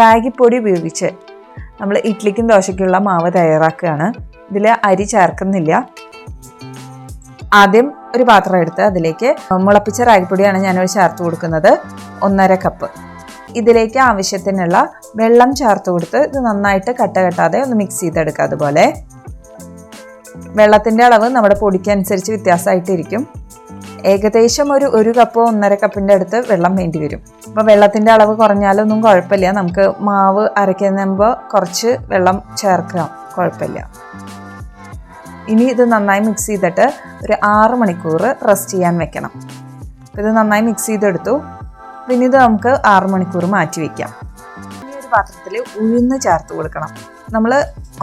റാഗിപ്പൊടി ഉപയോഗിച്ച് നമ്മൾ ഇഡ്ലിക്കും ദോശയ്ക്കുള്ള മാവ് തയ്യാറാക്കുകയാണ്. ഇതിൽ അരി ചേർക്കുന്നില്ല. ആദ്യം ഒരു പാത്രം എടുത്ത് അതിലേക്ക് മുളപ്പിച്ച റാഗിപ്പൊടിയാണ് ഞാനൊരു ചേർത്ത് കൊടുക്കുന്നത്, 1.5 കപ്പ്. ഇതിലേക്ക് ആവശ്യത്തിനുള്ള വെള്ളം ചേർത്ത് കൊടുത്ത് ഇത് നന്നായിട്ട് കട്ട കെട്ടാതെ ഒന്ന് മിക്സ് ചെയ്തെടുക്കുക. അതുപോലെ വെള്ളത്തിൻ്റെ അളവ് നമ്മുടെ പൊടിക്കനുസരിച്ച് വ്യത്യാസമായിട്ടിരിക്കും. ഏകദേശം ഒരു കപ്പോ 1.5 കപ്പിൻ്റെ അടുത്ത് വെള്ളം വേണ്ടി വരും. അപ്പോൾ വെള്ളത്തിൻ്റെ അളവ് കുറഞ്ഞാലൊന്നും കുഴപ്പമില്ല, നമുക്ക് മാവ് അരയ്ക്കുമ്പോൾ കുറച്ച് വെള്ളം ചേർക്കാം, കുഴപ്പമില്ല. ഇനി ഇത് നന്നായി മിക്സ് ചെയ്തിട്ട് ഒരു 6 മണിക്കൂർ റെസ്റ്റ് ചെയ്യാൻ വെക്കണം. അപ്പോൾ ഇത് നന്നായി മിക്സ് ചെയ്തെടുത്തു. പിന്നെ ഇത് നമുക്ക് 6 മണിക്കൂർ മാറ്റി വയ്ക്കാം. ഇനി ഒരു പാത്രത്തിൽ ഉഴുന്ന് ചേർത്ത് കൊടുക്കണം. നമ്മൾ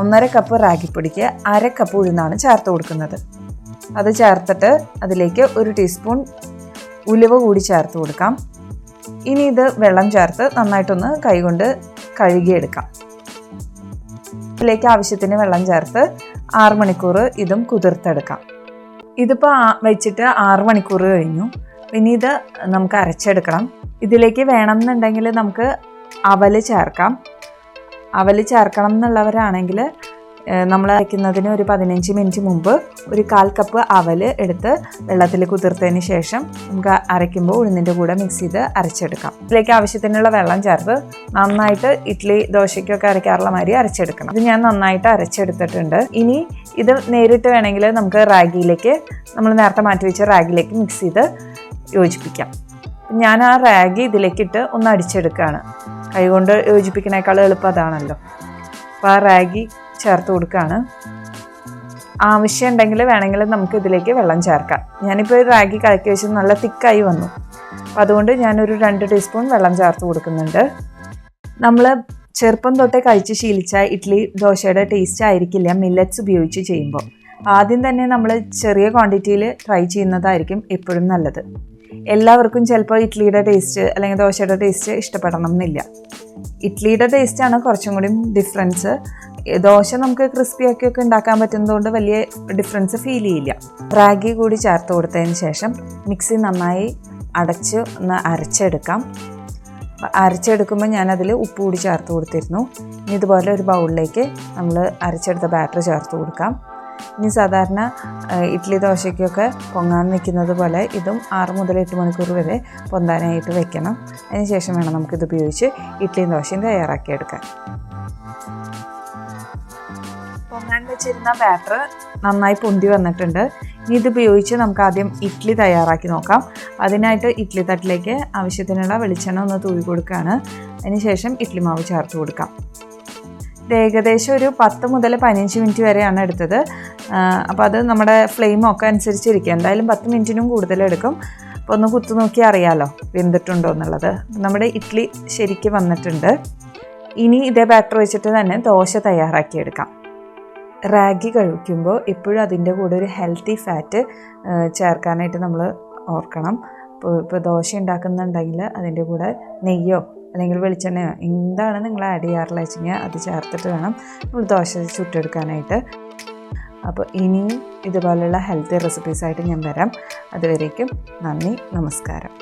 1.5 കപ്പ് റാഗിപ്പൊടിക്ക് 1/2 കപ്പ് ഉഴുന്നാണ് ചേർത്ത് കൊടുക്കുന്നത്. അത് ചേർത്തിട്ട് അതിലേക്ക് 1 ടീസ്പൂൺ ഉലുവ കൂടി ചേർത്ത് കൊടുക്കാം. ഇനി ഇത് വെള്ളം ചേർത്ത് നന്നായിട്ടൊന്ന് കൈകൊണ്ട് കഴുകിയെടുക്കാം. ഇതിലേക്ക് ആവശ്യത്തിന് വെള്ളം ചേർത്ത് 6 മണിക്കൂർ ഇതും കുതിർത്തെടുക്കാം. ഇതിപ്പോൾ വെച്ചിട്ട് 6 മണിക്കൂർ കഴിഞ്ഞു. പിന്നെ ഇത് നമുക്ക് അരച്ചെടുക്കണം. ഇതിലേക്ക് വേണമെന്നുണ്ടെങ്കിൽ നമുക്ക് അവല് ചേർക്കാം. അവല് ചേർക്കണം എന്നുള്ളവരാണെങ്കിൽ നമ്മൾ അരയ്ക്കുന്നതിന് ഒരു 15 മിനിറ്റ് മുമ്പ് 1/4 കപ്പ് അവല് എടുത്ത് വെള്ളത്തിൽ കുതിർത്തതിന് ശേഷം നമുക്ക് അരയ്ക്കുമ്പോൾ ഉഴുന്നിൻ്റെ കൂടെ മിക്സ് ചെയ്ത് അരച്ചെടുക്കാം. ഇതിലേക്ക് ആവശ്യത്തിനുള്ള വെള്ളം ചേർത്ത് നന്നായിട്ട് ഇഡ്ഡലി ദോശയ്ക്കൊക്കെ അരയ്ക്കാറുള്ള മാതിരി അരച്ചെടുക്കണം. ഇത് ഞാൻ നന്നായിട്ട് അരച്ചെടുത്തിട്ടുണ്ട്. ഇനി ഇത് നേരിട്ട് വേണമെങ്കിൽ നമുക്ക് റാഗിയിലേക്ക്, നമ്മൾ നേരത്തെ മാറ്റി വെച്ച റാഗിയിലേക്ക് മിക്സ് ചെയ്ത് യോജിപ്പിക്കാം. ഞാൻ ആ റാഗി ഇതിലേക്കിട്ട് ഒന്ന് അടിച്ചെടുക്കുകയാണ്. കൈകൊണ്ട് യോജിപ്പിക്കുന്നേക്കാൾ എളുപ്പം അതാണല്ലോ. അപ്പോൾ ആ റാഗി ചേർത്ത് കൊടുക്കുകയാണ്. ആവശ്യമുണ്ടെങ്കിൽ വേണമെങ്കിൽ നമുക്ക് ഇതിലേക്ക് വെള്ളം ചേർക്കാം. ഞാനിപ്പോൾ റാഗി കലക്കി വെച്ച് നല്ല തിക്കായി വന്നു. അപ്പോൾ അതുകൊണ്ട് ഞാനൊരു 2 ടീസ്പൂൺ വെള്ളം ചേർത്ത് കൊടുക്കുന്നുണ്ട്. നമ്മൾ ചെറുപ്പം തൊട്ടേ കഴിച്ച് ശീലിച്ച ഇഡ്ഡലി ദോശയുടെ ടേസ്റ്റ് ആയിരിക്കില്ല മില്ലറ്റ്സ് ഉപയോഗിച്ച് ചെയ്യുമ്പോൾ. ആദ്യം തന്നെ നമ്മൾ ചെറിയ ക്വാണ്ടിറ്റിയിൽ ട്രൈ ചെയ്യുന്നതായിരിക്കും എപ്പോഴും നല്ലത്. എല്ലാവർക്കും ചിലപ്പോൾ ഇഡ്ഡലിയുടെ ടേസ്റ്റ് അല്ലെങ്കിൽ ദോശയുടെ ടേസ്റ്റ് ഇഷ്ടപ്പെടണം എന്നില്ല. ഇഡ്ഡലിയുടെ ടേസ്റ്റാണ് കുറച്ചും കൂടി ഡിഫറൻസ്. ദോശ നമുക്ക് ക്രിസ്പിയാക്കിയൊക്കെ ഉണ്ടാക്കാൻ പറ്റുന്നതുകൊണ്ട് വലിയ ഡിഫറൻസ് ഫീൽ ചെയ്യില്ല. റാഗി കൂടി ചേർത്ത് കൊടുത്തതിന് ശേഷം മിക്സി നന്നായി അടച്ച് ഒന്ന് അരച്ചെടുക്കാം. അരച്ചെടുക്കുമ്പോൾ ഞാനതിൽ ഉപ്പ് കൂടി ചേർത്ത് കൊടുത്തിരുന്നു. ഇനി ഇതുപോലെ ഒരു ബൗളിലേക്ക് നമ്മൾ അരച്ചെടുത്ത ബാറ്റർ ചേർത്ത് കൊടുക്കാം. ഇനി സാധാരണ ഇഡ്ഡലി ദോശയ്ക്കൊക്കെ പൊങ്ങാൻ വെക്കുന്നത് പോലെ ഇതും 6 മുതൽ 8 മണിക്കൂർ വരെ പൊന്താനായിട്ട് വെക്കണം. അതിന് ശേഷം വേണം നമുക്കിത് ഉപയോഗിച്ച് ഇഡ്ഡലിയും ദോശയും തയ്യാറാക്കിയെടുക്കാൻ. പൊങ്ങാൻ വെച്ചിരുന്ന ബാറ്റർ നന്നായി പൊന്തി വന്നിട്ടുണ്ട്. ഇനി ഇത് ഉപയോഗിച്ച് നമുക്ക് ആദ്യം ഇഡ്ഡലി തയ്യാറാക്കി നോക്കാം. അതിനായിട്ട് ഇഡ്ഡലി തട്ടിലേക്ക് ആവശ്യത്തിനുള്ള വെളിച്ചെണ്ണ ഒന്ന് തൂവി കൊടുക്കുകയാണ്. അതിന് ശേഷം ഇഡ്ഡലി മാവ് ചേർത്ത് കൊടുക്കാം. ഇത് ഏകദേശം ഒരു 10 മുതൽ 15 മിനിറ്റ് വരെയാണ് എടുത്തത്. അപ്പോൾ അത് നമ്മുടെ ഫ്ലെയിമൊക്കെ അനുസരിച്ചിരിക്കും. എന്തായാലും 10 മിനിറ്റിനും കൂടുതൽ എടുക്കും. അപ്പോൾ ഒന്ന് കുത്തു നോക്കി അറിയാമല്ലോ വെന്തിട്ടുണ്ടോ എന്നുള്ളത്. നമ്മുടെ ഇഡ്ഡലി ശരിക്ക് വന്നിട്ടുണ്ട്. ഇനി ഇതേ ബാറ്റർ വെച്ചിട്ട് തന്നെ ദോശ തയ്യാറാക്കിയെടുക്കാം. റാഗി കഴിക്കുമ്പോൾ എപ്പോഴും അതിൻ്റെ കൂടെ ഒരു ഹെൽത്തി ഫാറ്റ് ചേർക്കാനായിട്ട് നമ്മൾ ഓർക്കണം. ഇപ്പോൾ ദോശ ഉണ്ടാക്കുന്നുണ്ടെങ്കിൽ അതിൻ്റെ കൂടെ നെയ്യോ അല്ലെങ്കിൽ വെളിച്ചെണ്ണയോ എന്താണ് നിങ്ങൾ ആഡ് ചെയ്യാറുള്ളത് വെച്ചെങ്കിൽ അത് ചേർത്തിട്ട് വേണം നമ്മൾ ദോശ ചുട്ടെടുക്കാനായിട്ട്. അപ്പോൾ ഇനിയും ഇതുപോലെയുള്ള ഹെൽത്തി റെസിപ്പീസായിട്ട് ഞാൻ വരാം. അതുവരേക്കും നന്ദി, നമസ്കാരം.